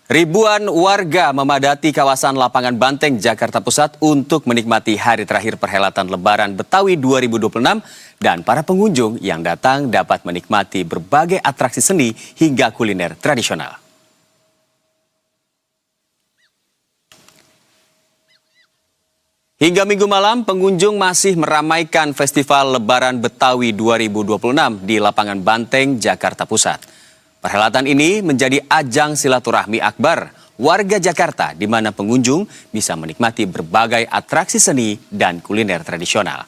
Ribuan warga memadati kawasan Lapangan Banteng, Jakarta Pusat untuk menikmati hari terakhir perhelatan Lebaran Betawi 2026 dan para pengunjung yang datang dapat menikmati berbagai atraksi seni hingga kuliner tradisional. Hingga Minggu malam, pengunjung masih meramaikan Festival Lebaran Betawi 2026 di Lapangan Banteng, Jakarta Pusat. Perhelatan ini menjadi ajang silaturahmi akbar warga Jakarta di mana pengunjung bisa menikmati berbagai atraksi seni dan kuliner tradisional.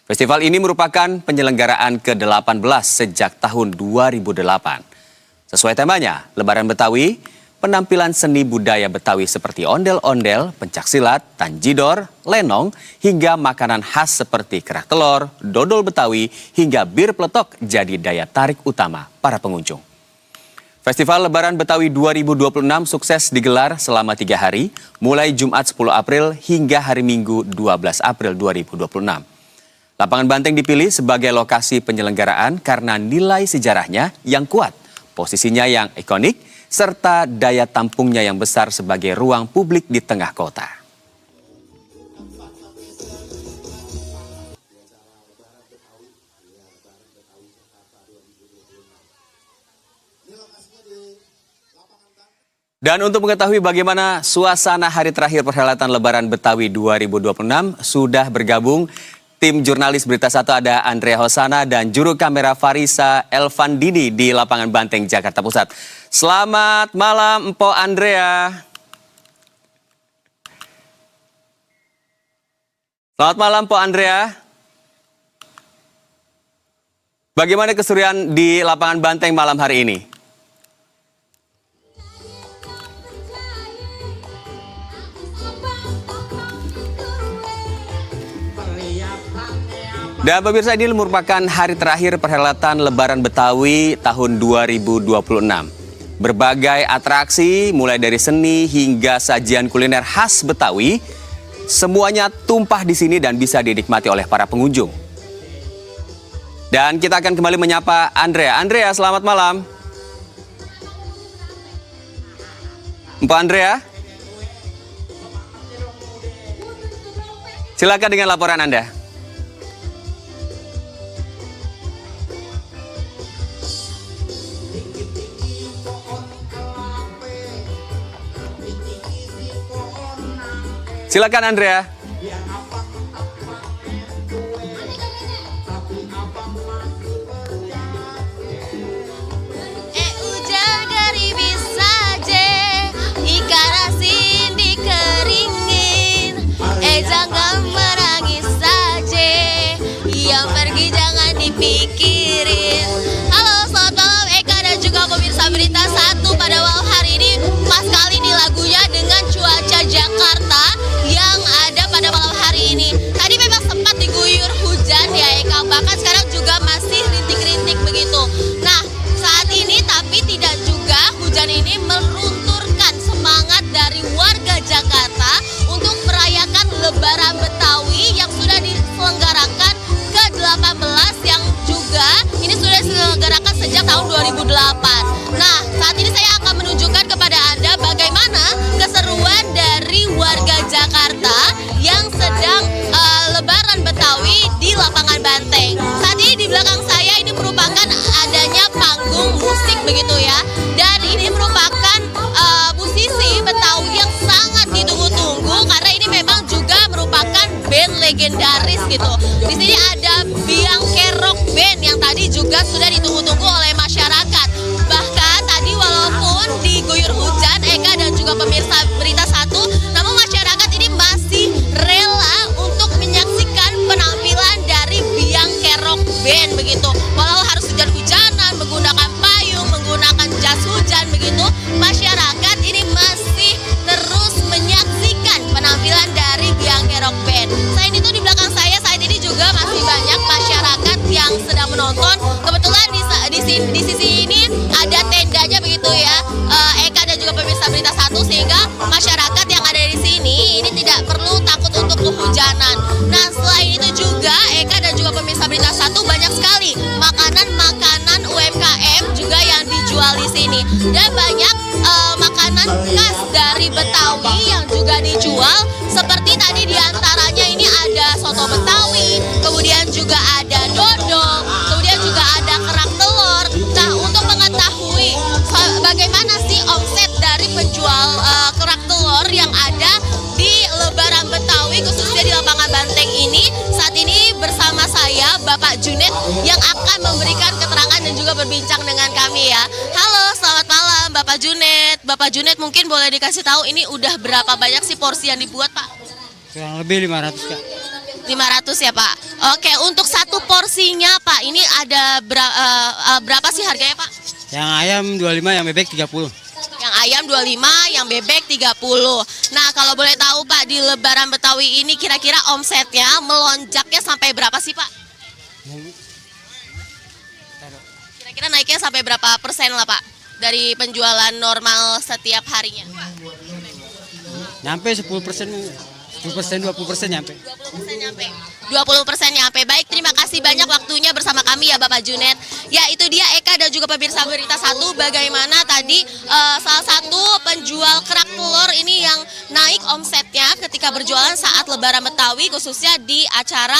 Festival ini merupakan penyelenggaraan ke-18 sejak tahun 2008. Sesuai temanya, Lebaran Betawi, penampilan seni budaya Betawi seperti ondel-ondel, pencaksilat, tanjidor, lenong, hingga makanan khas seperti kerak telur, dodol Betawi, hingga bir peletok jadi daya tarik utama para pengunjung. Festival Lebaran Betawi 2026 sukses digelar selama 3 hari, mulai Jumat 10 April hingga hari Minggu 12 April 2026. Lapangan Banteng dipilih sebagai lokasi penyelenggaraan karena nilai sejarahnya yang kuat, posisinya yang ikonik, serta daya tampungnya yang besar sebagai ruang publik di tengah kota. Dan untuk mengetahui bagaimana suasana hari terakhir perhelatan Lebaran Betawi 2026, sudah bergabung tim jurnalis Berita 1 ada Andrea Hosana dan juru kamera Farisa Elvandini di Lapangan Banteng, Jakarta Pusat. Selamat malam, Mpo Andrea. Selamat malam, Mpo Andrea. Bagaimana keserian di Lapangan Banteng malam hari ini? Dan pemirsa, ini merupakan hari terakhir perhelatan Lebaran Betawi tahun 2026. Berbagai atraksi mulai dari seni hingga sajian kuliner khas Betawi, semuanya tumpah di sini dan bisa dinikmati oleh para pengunjung. Dan kita akan kembali menyapa Andrea. Andrea, selamat malam. Mbak Andrea? Silakan dengan laporan Anda. Silakan Andrea. Hujan gerimis saja, ikan asin dikeringin. Jangan menangis saja, yang pergi jangan dipikirin. Halo, selamat malam Eka dan juga pemirsa Berita 1 pada malam hari ini. Pas kali ini lagunya dengan cuaca Jakarta yang ada pada malam hari ini. Tadi memang sempat diguyur hujan ya Eka, bahkan sekarang juga masih rintik-rintik begitu. Nah, saat ini tapi tidak juga hujan ini merunturkan semangat dari warga Jakarta untuk merayakan Lebaran Betawi yang sudah diselenggarakan ke-18 yang juga ini sudah diselenggarakan sejak tahun 2008. Nah, saat ini saya akan menunjukkan kepada Anda bagaimana keseruan dari warga Jakarta yang sedang Lebaran Betawi di Lapangan Banteng. Saat ini di belakang saya ini merupakan adanya panggung musik begitu ya. Dan ini merupakan musisi Betawi yang sangat ditunggu-tunggu karena ini memang juga merupakan band legendaris gitu. Di sini ada Biang Kerok Band yang tadi juga sudah ditunggu-tunggu oleh masyarakat. Bahkan tadi walaupun diguyur hujan Eka dan juga pemirsa Berita 1, namun masyarakat ini masih rela untuk menyaksikan penampilan dari Biang Kerok Band begitu. Walau harus hujan-hujanan, menggunakan payung, menggunakan jas hujan begitu, masyarakat ini masih terus menyaksikan penampilan dari Biang Kerok Band. Selain itu di belakang saya saat ini juga masih banyak masyarakat yang sedang menonton. Kebetulan di khas dari Betawi yang juga dijual. Seperti tadi diantaranya ini ada soto Betawi, kemudian juga ada dodol, kemudian juga ada kerak telur. Nah, untuk mengetahui bagaimana sih omset dari penjual kerak telur yang ada di Lebaran Betawi khususnya di lapangan Banteng ini, saat ini bersama saya Bapak Junet yang akan memberikan keterangan dan juga berbincang dengan kami ya. Halo, selamat malam Bapak Junet. Bapak Junet mungkin boleh dikasih tahu ini udah berapa banyak sih porsi yang dibuat Pak? Kurang lebih 500 Kak. 500 ya Pak. Oke, untuk satu porsinya Pak, ini ada berapa sih harganya Pak? Yang ayam 25, yang bebek 30. Yang ayam 25, yang bebek 30. Nah, kalau boleh tahu Pak, di Lebaran Betawi ini kira-kira omsetnya melonjaknya sampai berapa sih Pak? Kira-kira naiknya sampai berapa persen lah Pak? Dari penjualan normal setiap harinya? Nyampe 10%, 10%, 20% nyampe. 20% nyampe. 20% nyampe. Baik, terima kasih banyak waktunya bersama kami ya Bapak Junet. Ya, itu dia Eka dan juga pemirsa Berita Satu, bagaimana tadi salah satu penjual kerak telur ini yang naik omsetnya ketika berjualan saat Lebaran Betawi, khususnya di acara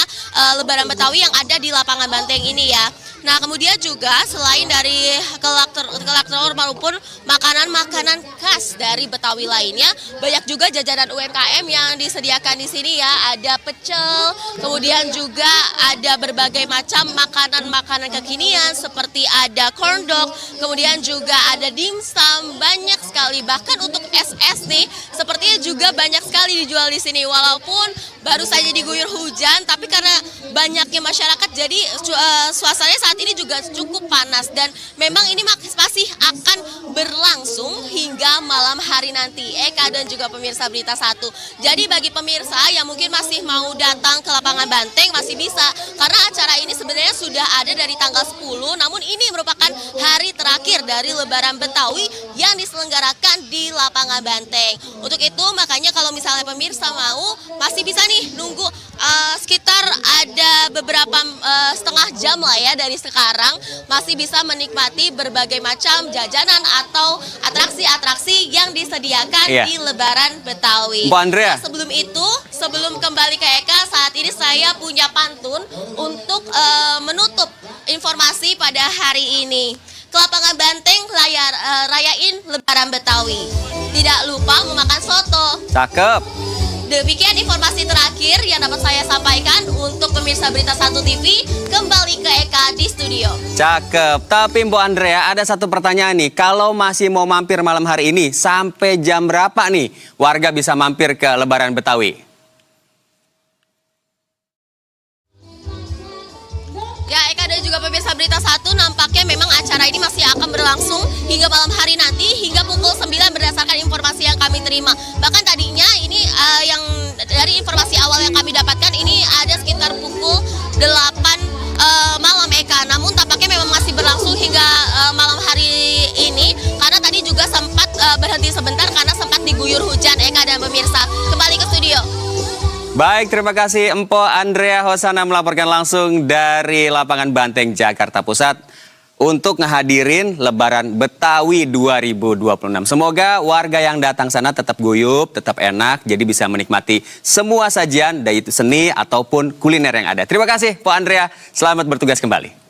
Lebaran Betawi yang ada di lapangan Banteng ini ya. Nah, kemudian juga selain dari kerak telur maupun makanan-makanan khas dari Betawi lainnya, banyak juga jajanan UMKM yang disediakan di sini ya. Ada pecel, kemudian juga ada berbagai macam makanan-makanan kekinian seperti ada corn dog, kemudian juga ada dimsum, banyak sekali. Bahkan untuk es-es nih, sepertinya juga banyak sekali dijual di sini. Walaupun baru saja diguyur hujan, tapi karena banyaknya masyarakat, jadi suasananya saat ini juga cukup panas dan memang ini masih akan berlangsung hingga malam hari nanti. Eka dan juga pemirsa Berita Satu. Jadi bagi pemirsa yang mungkin masih mau datang ke lapangan Banteng masih bisa, karena acara ini sebenarnya sudah ada dari tanggal 10, namun ini merupakan hari terakhir dari Lebaran Betawi yang diselenggarakan di lapangan Banteng. Untuk itu makanya kalau misalnya pemirsa mau, masih bisa nih nunggu sekitar ada beberapa setengah jam lah ya dari sekarang, masih bisa menikmati berbagai macam jajanan atau atraksi-atraksi yang disediakan di Lebaran Betawi. Bu Andrea. Nah, sebelum itu, sebelum kembali ke Eka, saat ini saya punya pantun untuk menutup informasi pada hari ini. Ke lapangan Banteng rayain Lebaran Betawi. Tidak lupa memakan soto. Cakep. Demikian informasi terakhir yang dapat saya sampaikan untuk pemirsa Berita Satu TV. Kembali ke Eka di studio. Cakep. Tapi Mbak Andrea, ada satu pertanyaan nih. Kalau masih mau mampir malam hari ini, sampai jam berapa nih warga bisa mampir ke Lebaran Betawi? Ya, Eka dan juga pemirsa Berita Satu, nampaknya memang acara ini masih akan berlangsung hingga malam hari nanti, hingga pukul 9 berdasarkan informasi yang kami terima. Bahkan tadinya ini yang dari informasi awal yang kami dapatkan ini ada sekitar pukul 8 malam Eka. Namun tampaknya memang masih berlangsung hingga malam hari ini, karena tadi juga sempat berhenti sebentar karena sempat diguyur hujan Eka dan pemirsa. Kembali ke studio. Baik, terima kasih Empo Andrea Hosana melaporkan langsung dari lapangan Banteng, Jakarta Pusat untuk ngehadirin Lebaran Betawi 2026. Semoga warga yang datang sana tetap guyup, tetap enak, jadi bisa menikmati semua sajian, baik itu seni ataupun kuliner yang ada. Terima kasih, Po Andrea. Selamat bertugas kembali.